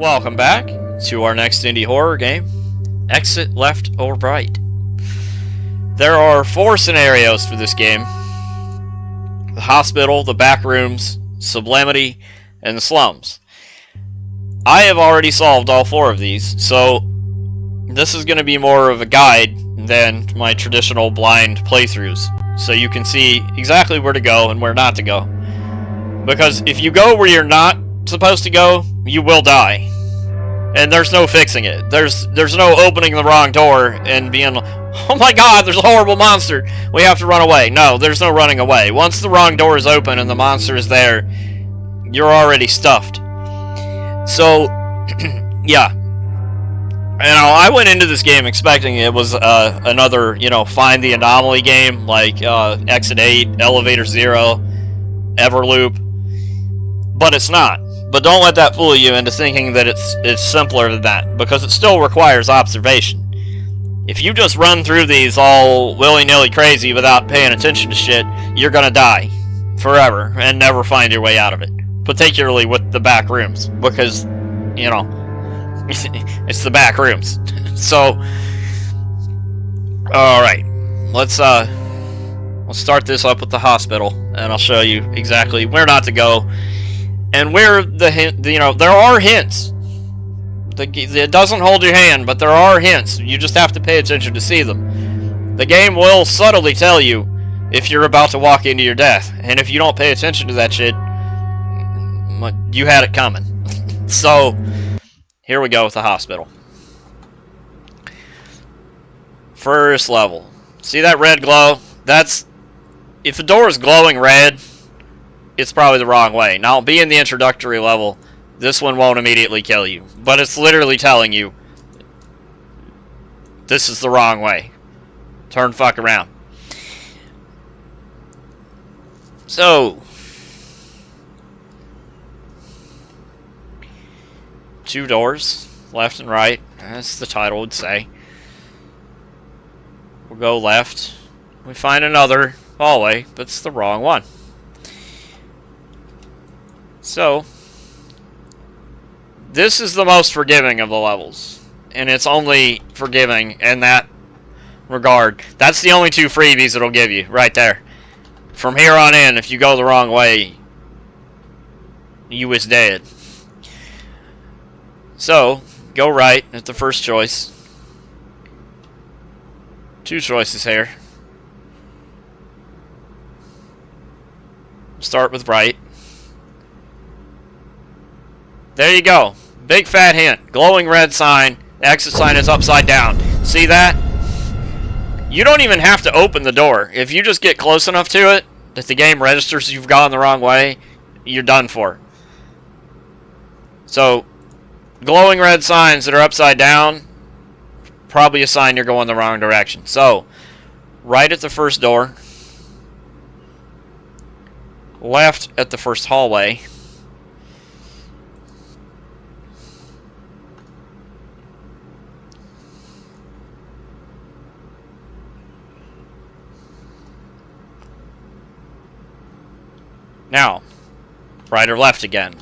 Welcome back to our next indie horror game, Exit Left or Right. There are 4 scenarios for this game: the hospital, the back rooms, sublimity, and the slums. I have already solved all 4 of these, so this is going to be more of a guide than my traditional blind playthroughs, so you can see exactly where to go and where not to go. Because if you go where you're not supposed to go, you will die. And there's no fixing it. There's no opening the wrong door and being, oh my god, there's a horrible monster, we have to run away. No, there's no running away. Once the wrong door is open and the monster is there, you're already stuffed. So, yeah. I went into this game expecting it was another, find the anomaly game, like Exit 8, Elevator Zero, Everloop. But it's not. But don't let that fool you into thinking that it's simpler than that, because it still requires observation. If you just run through these all willy-nilly crazy without paying attention to shit, you're gonna die forever and never find your way out of it. Particularly with the back rooms, because, it's the back rooms. So, alright, let's start this up with the hospital, and I'll show you exactly where not to go. And where there are hints. It doesn't hold your hand, but there are hints. You just have to pay attention to see them. The game will subtly tell you if you're about to walk into your death. And if you don't pay attention to that shit, you had it coming. So, here we go with the hospital. First level. See that red glow? If the door is glowing red, it's probably the wrong way. Now, being the introductory level, this one won't immediately kill you. But it's literally telling you, this is the wrong way. Turn fuck around. So, 2 doors, left and right, as the title would say. We'll go left. We find another hallway, but it's the wrong one. So, this is the most forgiving of the levels, and it's only forgiving in that regard. That's the only 2 freebies it'll give you, right there. From here on in, if you go the wrong way, you is dead. So, go right at the first choice. 2 choices here. Start with right. There you go. Big fat hint. Glowing red sign. The exit sign is upside down. See that? You don't even have to open the door. If you just get close enough to it that the game registers you've gone the wrong way, you're done for. So, glowing red signs that are upside down, probably a sign you're going the wrong direction. So, right at the first door. Left at the first hallway. Now, right or left again.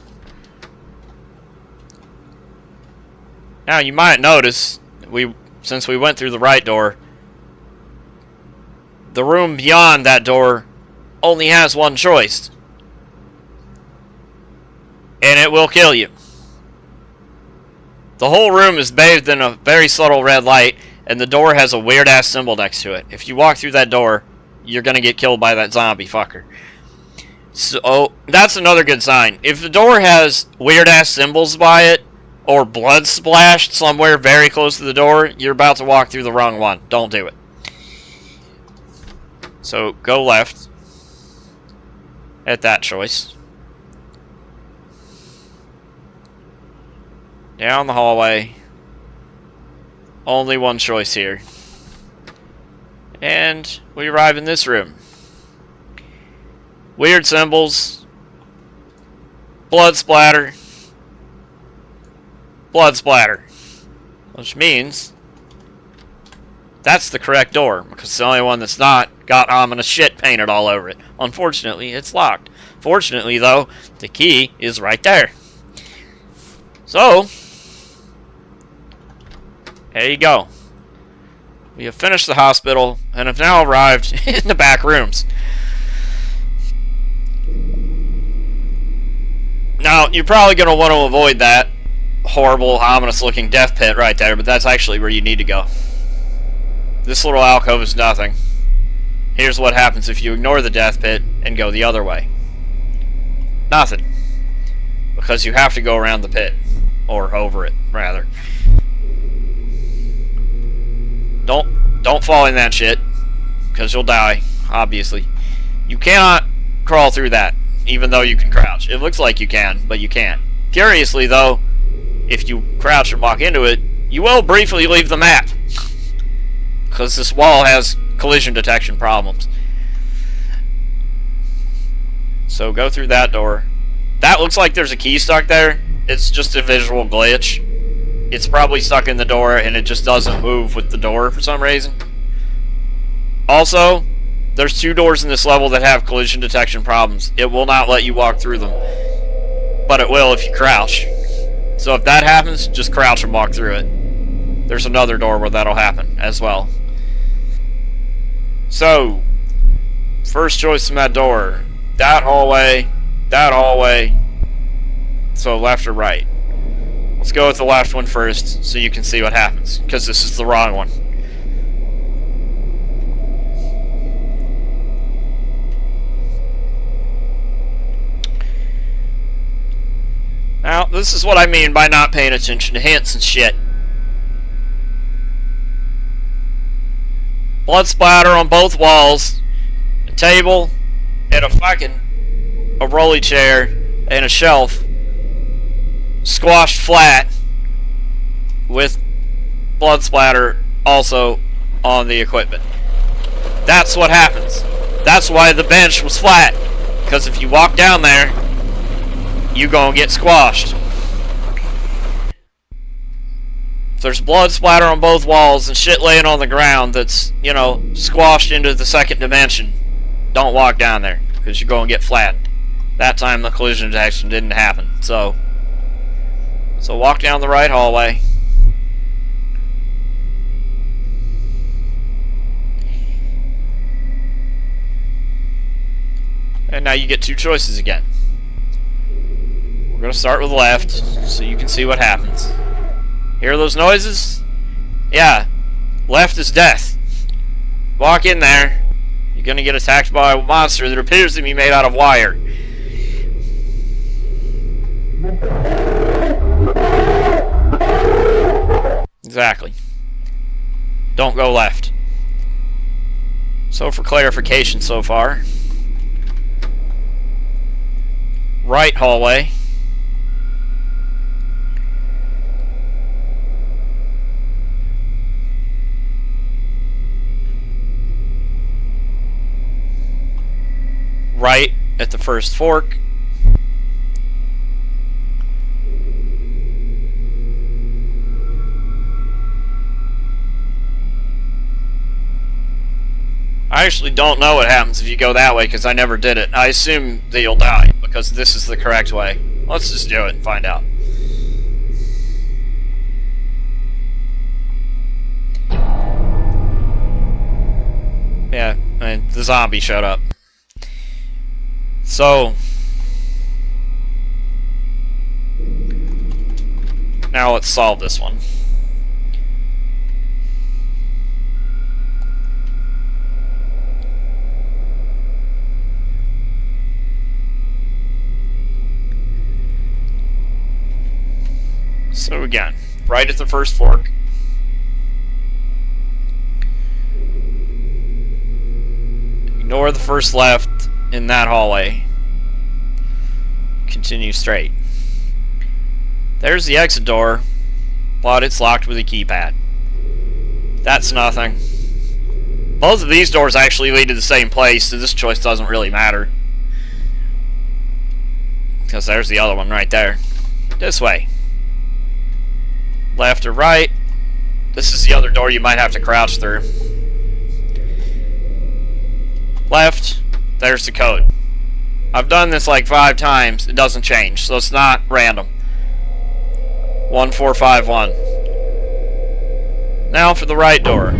Now, you might notice, since we went through the right door, the room beyond that door only has 1 choice. And it will kill you. The whole room is bathed in a very subtle red light, and the door has a weird-ass symbol next to it. If you walk through that door, you're gonna get killed by that zombie fucker. So, that's another good sign. If the door has weird-ass symbols by it, or blood splashed somewhere very close to the door, you're about to walk through the wrong one. Don't do it. So, go left at that choice. Down the hallway. Only 1 choice here. And we arrive in this room. Weird symbols. Blood splatter. Blood splatter. Which means that's the correct door, because the only one that's not got ominous shit painted all over it. Unfortunately, it's locked. Fortunately, though, the key is right there. So, There you go. We have finished the hospital and have now arrived in the back rooms. Now, you're probably going to want to avoid that horrible, ominous-looking death pit right there, but that's actually where you need to go. This little alcove is nothing. Here's what happens if you ignore the death pit and go the other way. Nothing. Because you have to go around the pit. Or over it, rather. Don't fall in that shit. Because you'll die, obviously. You cannot crawl through that, even though you can crouch. It looks like you can, but you can't. Curiously, though, if you crouch and walk into it, you will briefly leave the map. Because this wall has collision detection problems. So go through that door. That looks like there's a key stuck there. It's just a visual glitch. It's probably stuck in the door and it just doesn't move with the door for some reason. Also, there's 2 doors in this level that have collision detection problems. It will not let you walk through them. But it will if you crouch. So if that happens, just crouch and walk through it. There's another door where that'll happen as well. So, first choice in that door. That hallway. So left or right. Let's go with the left one first so you can see what happens. Because this is the wrong one. Now, this is what I mean by not paying attention to hints and shit. Blood splatter on both walls. A table. And a rolly chair. And a shelf. Squashed flat. With blood splatter also on the equipment. That's what happens. That's why the bench was flat. Because if you walk down there, you gonna get squashed. If there's blood splatter on both walls and shit laying on the ground that's, you know, squashed into the second dimension, don't walk down there, because you're gonna get flattened. That time the collision detection didn't happen, so walk down the right hallway. And now you get 2 choices again. We're going to start with left, so you can see what happens. Hear those noises? Yeah, left is death. Walk in there. You're going to get attacked by a monster that appears to be made out of wire. Exactly. Don't go left. So for clarification so far, right hallway. Right at the first fork. I actually don't know what happens if you go that way because I never did it. I assume that you'll die because this is the correct way. Let's just do it and find out. Yeah, and the zombie showed up. So, now let's solve this one. So again, right at the first fork. Ignore the first left in that hallway. Continue straight. There's the exit door, but it's locked with a keypad. That's nothing. Both of these doors actually lead to the same place, so this choice doesn't really matter. Because there's the other one right there. This way. Left or right. This is the other door you might have to crouch through. Left. There's the code. I've done this like 5 times. It doesn't change, so it's not random. 1451. Now for the right door.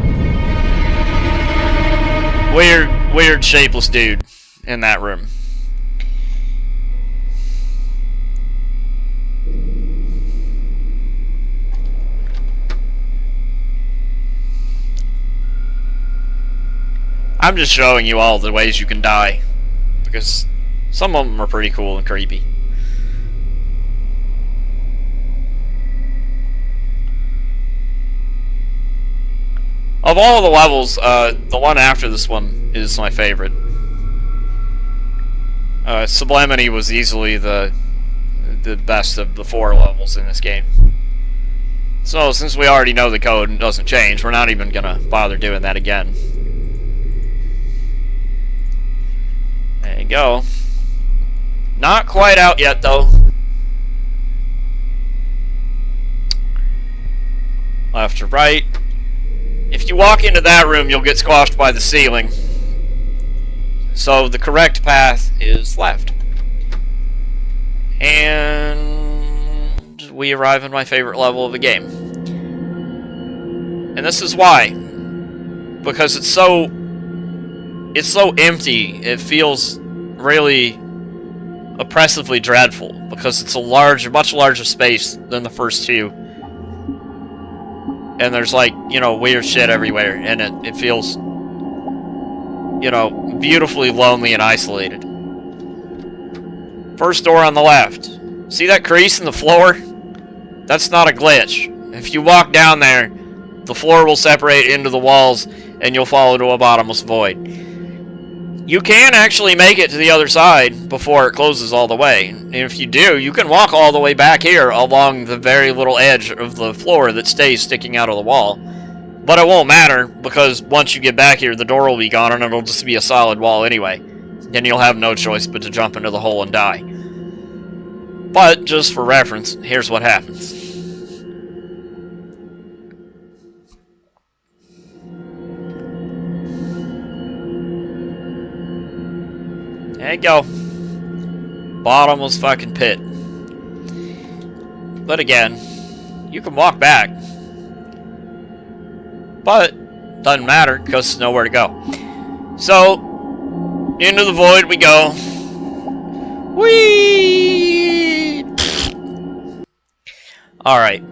Weird shapeless dude in that room. I'm just showing you all the ways you can die, because some of them are pretty cool and creepy. Of all the levels, the one after this one is my favorite. Sublimity was easily the best of the 4 levels in this game. So, since we already know the code and it doesn't change, we're not even gonna bother doing that again. There you go. Not quite out yet, though. Left to right. If you walk into that room, you'll get squashed by the ceiling. So the correct path is left. And we arrive at my favorite level of the game. And this is why. Because it's so empty, it feels really oppressively dreadful. Because it's a much larger space than the first 2. And there's, like, you know, weird shit everywhere, and it feels, you know, beautifully lonely and isolated. First door on the left. See that crease in the floor? That's not a glitch. If you walk down there, the floor will separate into the walls, and you'll fall into a bottomless void. You can actually make it to the other side before it closes all the way. And if you do, you can walk all the way back here along the very little edge of the floor that stays sticking out of the wall. But it won't matter, because once you get back here, the door will be gone and it'll just be a solid wall anyway. And you'll have no choice but to jump into the hole and die. But, just for reference, here's what happens. There you go. Bottomless fucking pit. But again, you can walk back. But, doesn't matter, because there's nowhere to go. So, into the void we go. Whee! Alright.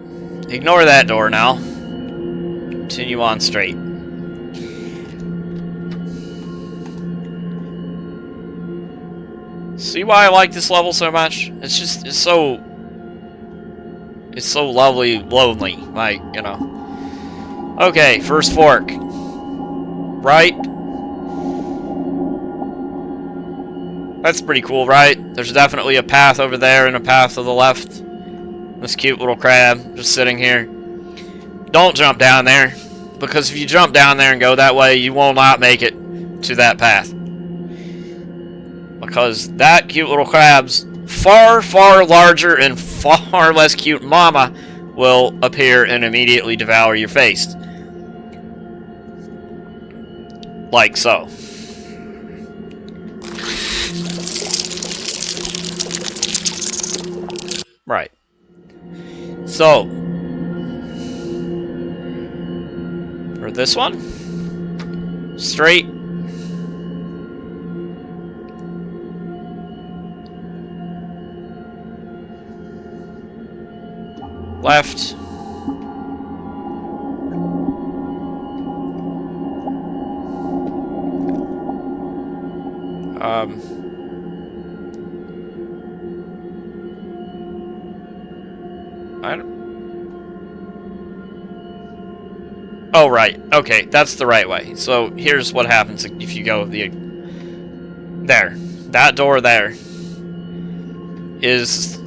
Ignore that door now. Continue on straight. See why I like this level so much? It's so lovely, lonely, like, you know. Okay, first fork. Right. That's pretty cool, right? There's definitely a path over there and a path to the left. This cute little crab just sitting here. Don't jump down there, because if you jump down there and go that way, you will not make it to that path. Because that cute little crab's far, far larger and far less cute mama will appear and immediately devour your face. Like so. Right. So, for this one, straight. Left. I don't... Oh, right. Okay, that's the right way. So, here's what happens if you go the... There. That door there is...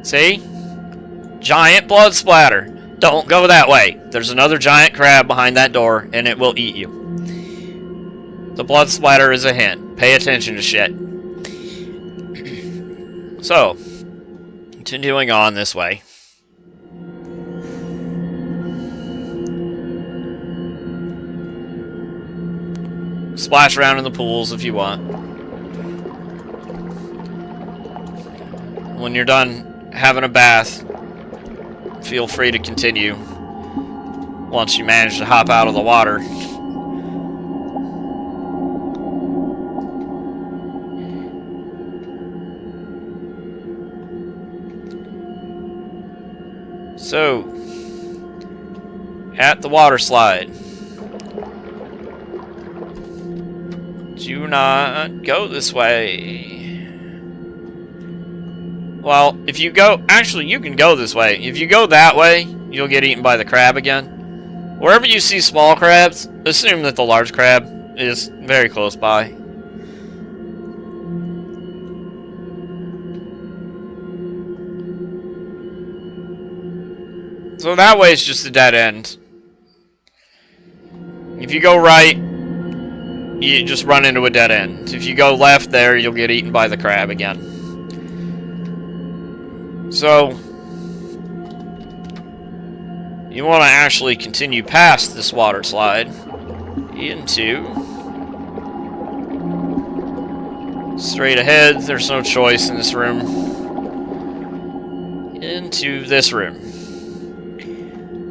See? Giant blood splatter. Don't go that way. There's another giant crab behind that door, and it will eat you. The blood splatter is a hint. Pay attention to shit. So, continuing on this way. Splash around in the pools if you want. When you're done having a bath, feel free to continue once you manage to hop out of the water. So, at the water slide, do not go this way. Well, if you go, actually you can go this way. If you go that way, you'll get eaten by the crab again. Wherever you see small crabs, assume that the large crab is very close by. So that way it's just a dead end. If you go right, you just run into a dead end. If you go left there, you'll get eaten by the crab again. So, you want to actually continue past this water slide into... straight ahead, there's no choice in this room. Into this room.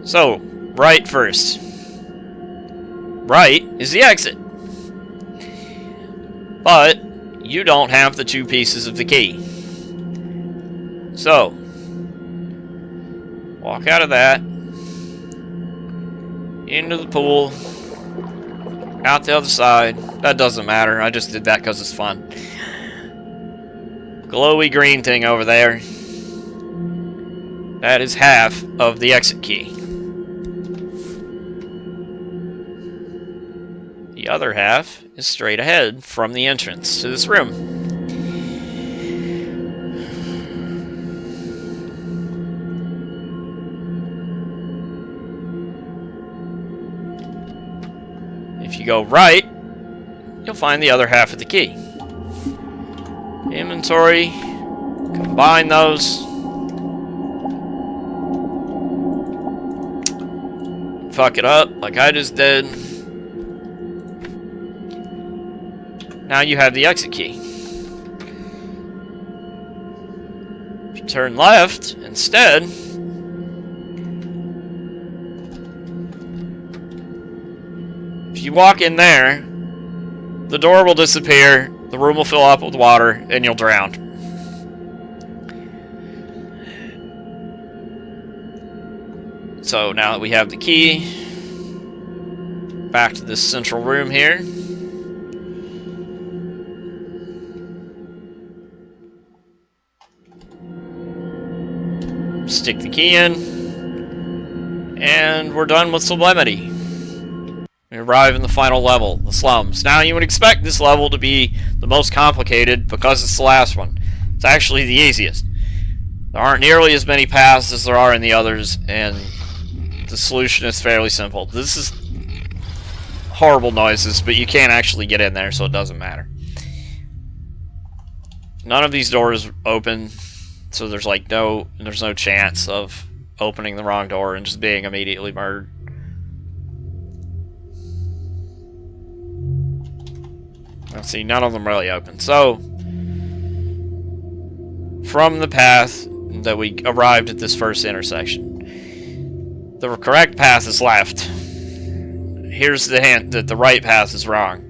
So, right first. Right is the exit. But, you don't have the 2 pieces of the key. So, walk out of that, into the pool, out the other side. That doesn't matter, I just did that because it's fun. Glowy green thing over there. That is half of the exit key. The other half is straight ahead from the entrance to this room. If you go right, you'll find the other half of the key. Inventory, combine those. Fuck it up like I just did. Now you have the exit key. If you turn left instead, if you walk in there, the door will disappear, the room will fill up with water, and you'll drown. So now that we have the key, back to this central room here. Stick the key in, and we're done with Sublimity. We arrive in the final level, the slums. Now you would expect this level to be the most complicated because it's the last one. It's actually the easiest. There aren't nearly as many paths as there are in the others, and the solution is fairly simple. This is horrible noises, but you can't actually get in there, so it doesn't matter. None of these doors open, so there's like no chance of opening the wrong door and just being immediately murdered. Let's see, none of them really open. So, from the path that we arrived at this first intersection, the correct path is left. Here's the hint that the right path is wrong.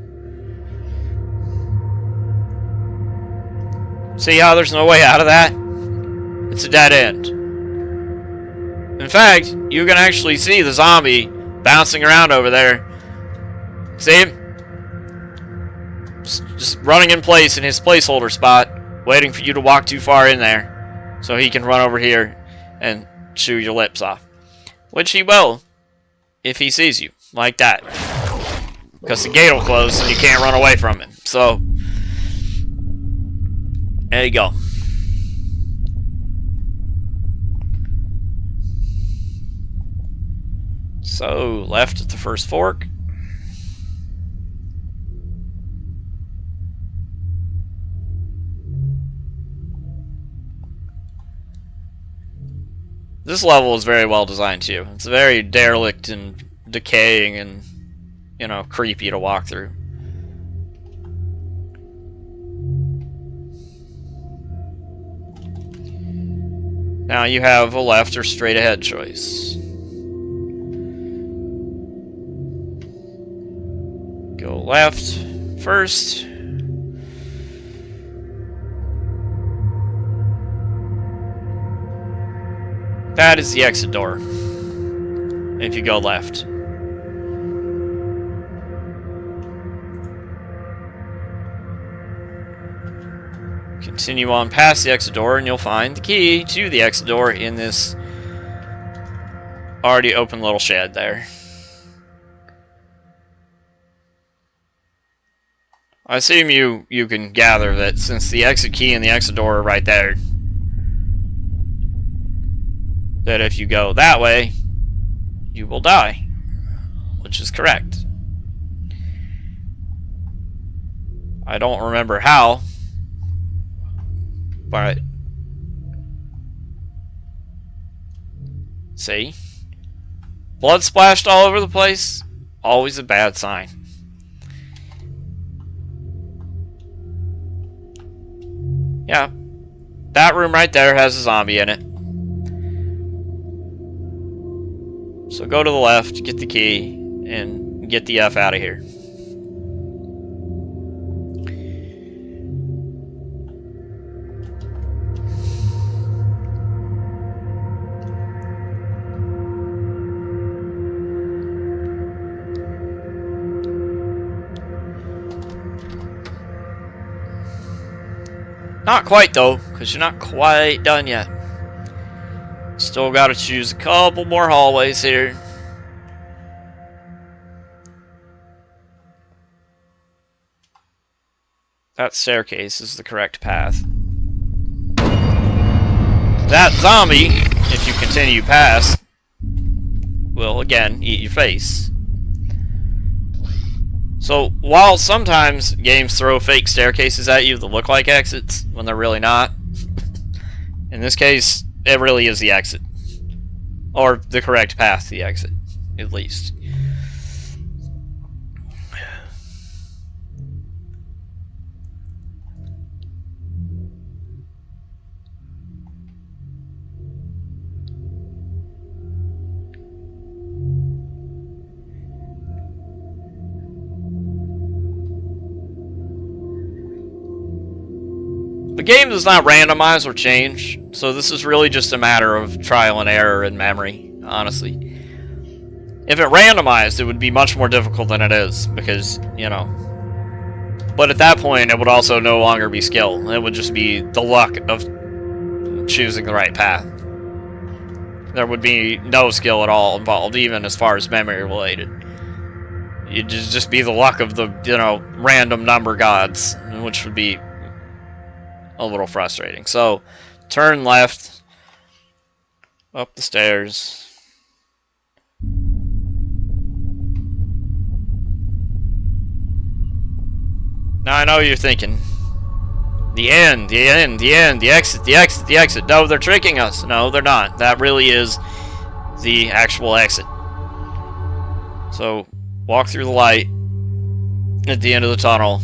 See how there's no way out of that? It's a dead end. In fact, you can actually see the zombie bouncing around over there. See him? Just running in place in his placeholder spot, waiting for you to walk too far in there, so he can run over here and chew your lips off. Which he will, if he sees you, like that. Because the gate will close and you can't run away from him. So, there you go. So, left at the first fork. This level is very well designed too. It's very derelict and decaying and, you know, creepy to walk through. Now you have a left or straight ahead choice. Go left first. That is the exit door. If you go left. Continue on past the exit door and you'll find the key to the exit door in this already open little shed there. I assume you can gather that since the exit key and the exit door are right there, that if you go that way, you will die, which is correct. I don't remember how, but see, blood splashed all over the place, always a bad sign. Yeah, that room right there has a zombie in it. So go to the left, get the key, and get the F out of here. Not quite though, because you're not quite done yet. Still got to choose a couple more hallways here. That staircase is the correct path. That zombie, if you continue past, will again eat your face. So, while sometimes games throw fake staircases at you that look like exits when they're really not, in this case, it really is the exit. Or the correct path to the exit, at least. The game does not randomize or change, so this is really just a matter of trial and error and memory, honestly. If it randomized, it would be much more difficult than it is, because, you know. But at that point, it would also no longer be skill. It would just be the luck of choosing the right path. There would be no skill at all involved, even as far as memory related. It'd just be the luck of the, you know, random number gods, which would be a little frustrating. So, turn left, up the stairs. Now I know you're thinking, the end, the end, the end, the exit, the exit, the exit. No, they're tricking us. No, they're not. That really is the actual exit. So, walk through the light at the end of the tunnel,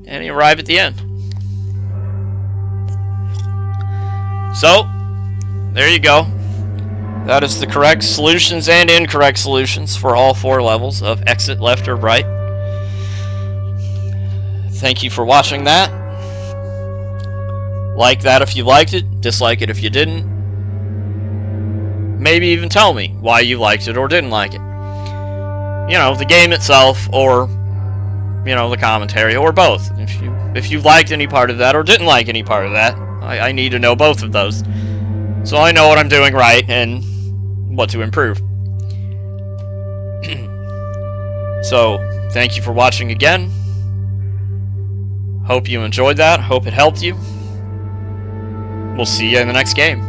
and you arrive at the end. So, there you go. That is the correct solutions and incorrect solutions for all 4 levels of Exit Left or Right. Thank you for watching that. Like that if you liked it, dislike it if you didn't. Maybe even tell me why you liked it or didn't like it. You know, the game itself, or, you know, the commentary, or both. If you liked any part of that or didn't like any part of that, I need to know both of those, so I know what I'm doing right and what to improve. So, thank you for watching again. Hope you enjoyed that. Hope it helped you. We'll see you in the next game.